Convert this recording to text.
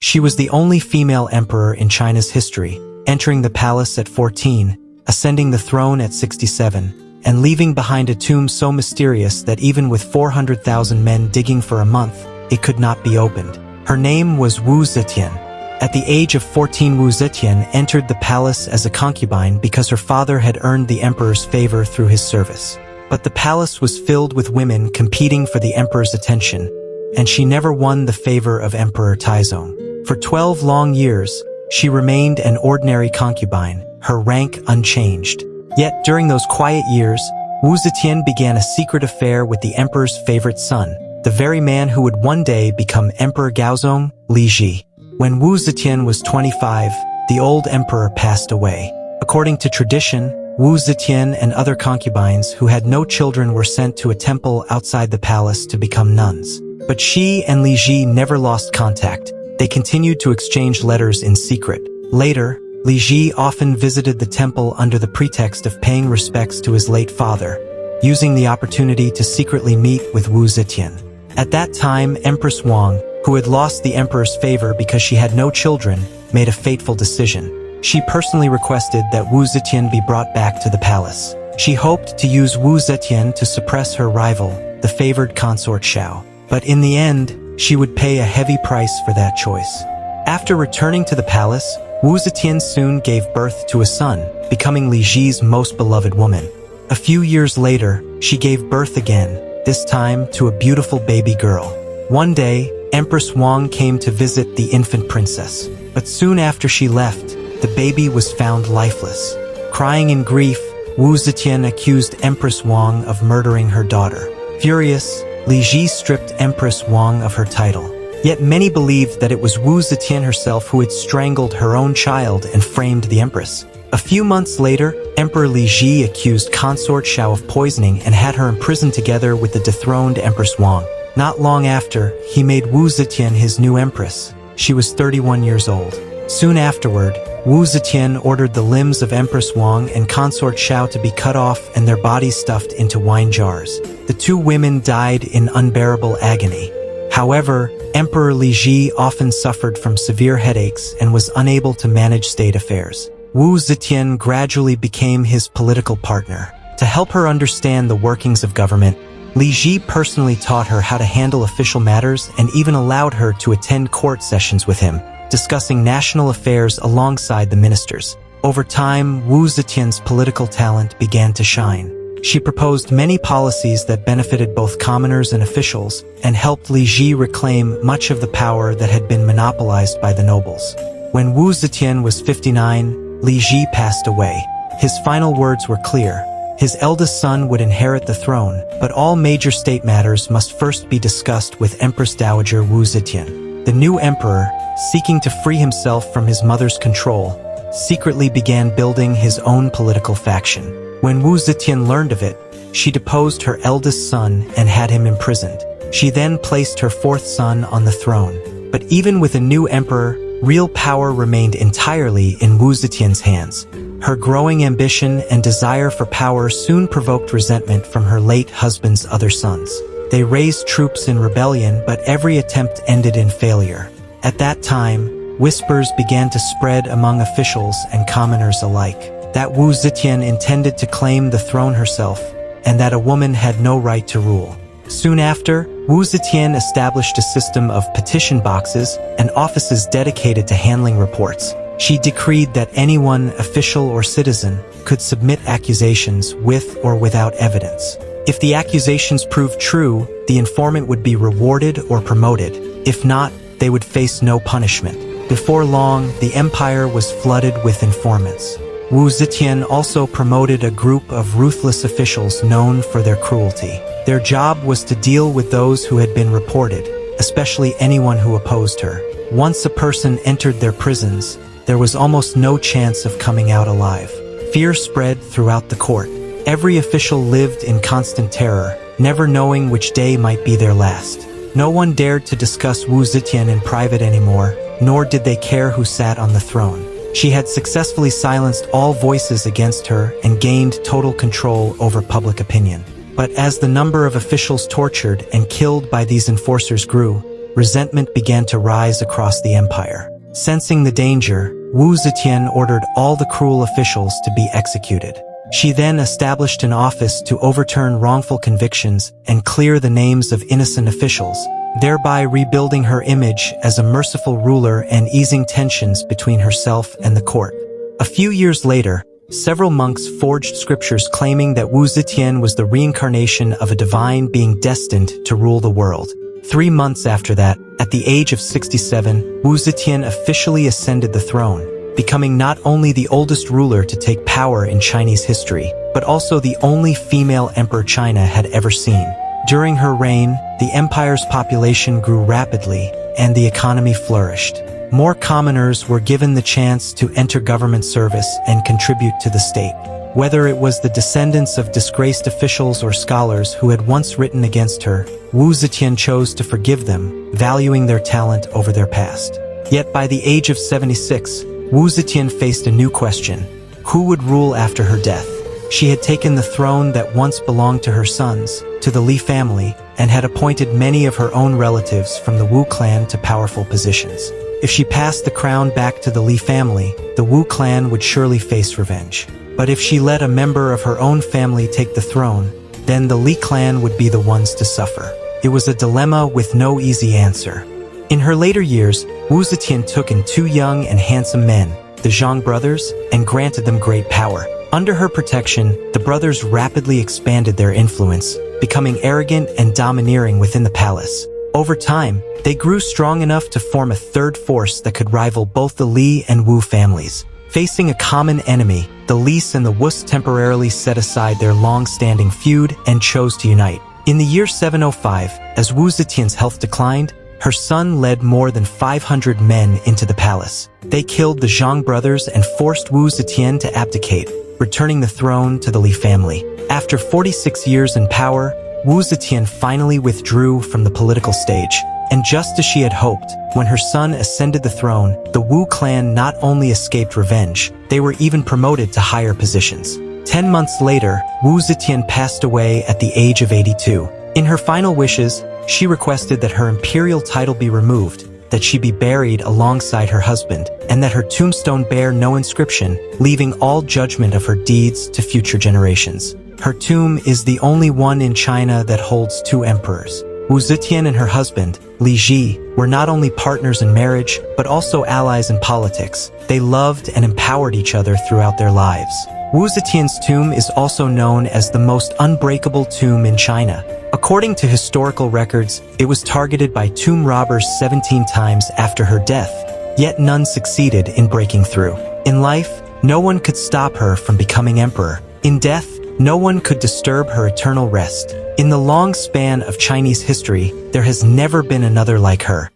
She was the only female emperor in China's history, entering the palace at 14, ascending the throne at 67, and leaving behind a tomb so mysterious that even with 400,000 men digging for a month, it could not be opened. Her name was Wu Zetian. At the age of 14, Wu Zetian entered the palace as a concubine because her father had earned the emperor's favor through his service. But the palace was filled with women competing for the emperor's attention, and she never won the favor of Emperor Taizong. For 12 long years, she remained an ordinary concubine, her rank unchanged. Yet during those quiet years, Wu Zetian began a secret affair with the emperor's favorite son, the very man who would one day become Emperor Gaozong, Li Ji. When Wu Zetian was 25, the old emperor passed away. According to tradition, Wu Zetian and other concubines who had no children were sent to a temple outside the palace to become nuns. But she and Li Ji never lost contact. They continued to exchange letters in secret. Later, Li Ji often visited the temple under the pretext of paying respects to his late father, using the opportunity to secretly meet with Wu Zetian. At that time, Empress Wang, who had lost the emperor's favor because she had no children, made a fateful decision. She personally requested that Wu Zetian be brought back to the palace. She hoped to use Wu Zetian to suppress her rival, the favored consort Xiao. But in the end, she would pay a heavy price for that choice. After returning to the palace, Wu Zetian soon gave birth to a son, becoming Li Ji's most beloved woman. A few years later, she gave birth again, this time to a beautiful baby girl. One day, Empress Wang came to visit the infant princess, but soon after she left, the baby was found lifeless. Crying in grief, Wu Zetian accused Empress Wang of murdering her daughter. Furious, Li Ji stripped Empress Wang of her title. Yet many believed that it was Wu Zetian herself who had strangled her own child and framed the empress. A few months later, Emperor Li Ji accused consort Xiao of poisoning and had her imprisoned together with the dethroned Empress Wang. Not long after, he made Wu Zetian his new empress. She was 31 years old. Soon afterward, Wu Zetian ordered the limbs of Empress Wang and consort Xiao to be cut off and their bodies stuffed into wine jars. The two women died in unbearable agony. However, Emperor Li Ji often suffered from severe headaches and was unable to manage state affairs. Wu Zetian gradually became his political partner. To help her understand the workings of government, Li Ji personally taught her how to handle official matters and even allowed her to attend court sessions with him, discussing national affairs alongside the ministers. Over time, Wu Zetian's political talent began to shine. She proposed many policies that benefited both commoners and officials, and helped Li Ji reclaim much of the power that had been monopolized by the nobles. When Wu Zetian was 59, Li Ji passed away. His final words were clear. His eldest son would inherit the throne, but all major state matters must first be discussed with Empress Dowager Wu Zetian. The new emperor, seeking to free himself from his mother's control, secretly began building his own political faction. When Wu Zetian learned of it, she deposed her eldest son and had him imprisoned. She then placed her fourth son on the throne. But even with a new emperor, real power remained entirely in Wu Zetian's hands. Her growing ambition and desire for power soon provoked resentment from her late husband's other sons. They raised troops in rebellion, but every attempt ended in failure. At that time, whispers began to spread among officials and commoners alike that Wu Zetian intended to claim the throne herself, and that a woman had no right to rule. Soon after, Wu Zetian established a system of petition boxes and offices dedicated to handling reports. She decreed that anyone, official or citizen, could submit accusations with or without evidence. If the accusations proved true, the informant would be rewarded or promoted. If not, they would face no punishment. Before long, the empire was flooded with informants. Wu Zetian also promoted a group of ruthless officials known for their cruelty. Their job was to deal with those who had been reported, especially anyone who opposed her. Once a person entered their prisons, there was almost no chance of coming out alive. Fear spread throughout the court. Every official lived in constant terror, never knowing which day might be their last. No one dared to discuss Wu Zetian in private anymore, nor did they care who sat on the throne. She had successfully silenced all voices against her and gained total control over public opinion. But as the number of officials tortured and killed by these enforcers grew, resentment began to rise across the empire. Sensing the danger, Wu Zetian ordered all the cruel officials to be executed. She then established an office to overturn wrongful convictions and clear the names of innocent officials, thereby rebuilding her image as a merciful ruler and easing tensions between herself and the court. A few years later, several monks forged scriptures claiming that Wu Zetian was the reincarnation of a divine being destined to rule the world. 3 months after that, at the age of 67, Wu Zetian officially ascended the throne, becoming not only the oldest ruler to take power in Chinese history, but also the only female emperor China had ever seen. During her reign, the empire's population grew rapidly, and the economy flourished. More commoners were given the chance to enter government service and contribute to the state. Whether it was the descendants of disgraced officials or scholars who had once written against her, Wu Zetian chose to forgive them, valuing their talent over their past. Yet by the age of 76, Wu Zetian faced a new question: who would rule after her death? She had taken the throne that once belonged to her sons, to the Li family, and had appointed many of her own relatives from the Wu clan to powerful positions. If she passed the crown back to the Li family, the Wu clan would surely face revenge. But if she let a member of her own family take the throne, then the Li clan would be the ones to suffer. It was a dilemma with no easy answer. In her later years, Wu Zetian took in 2 young and handsome men, the Zhang brothers, and granted them great power. Under her protection, the brothers rapidly expanded their influence, becoming arrogant and domineering within the palace. Over time, they grew strong enough to form a third force that could rival both the Li and Wu families. Facing a common enemy, the Lis and the Wus temporarily set aside their long-standing feud and chose to unite. In the year 705, as Wu Zetian's health declined, her son led more than 500 men into the palace. They killed the Zhang brothers and forced Wu Zetian to abdicate, returning the throne to the Li family. After 46 years in power, Wu Zetian finally withdrew from the political stage. And just as she had hoped, when her son ascended the throne, the Wu clan not only escaped revenge, they were even promoted to higher positions. 10 months later, Wu Zetian passed away at the age of 82. In her final wishes, she requested that her imperial title be removed, that she be buried alongside her husband, and that her tombstone bear no inscription, leaving all judgment of her deeds to future generations. Her tomb is the only one in China that holds 2 emperors. Wu Zetian and her husband, Li Ji, were not only partners in marriage, but also allies in politics. They loved and empowered each other throughout their lives. Wu Zetian's tomb is also known as the most unbreakable tomb in China. According to historical records, it was targeted by tomb robbers 17 times after her death, yet none succeeded in breaking through. In life, no one could stop her from becoming emperor. In death, no one could disturb her eternal rest. In the long span of Chinese history, there has never been another like her.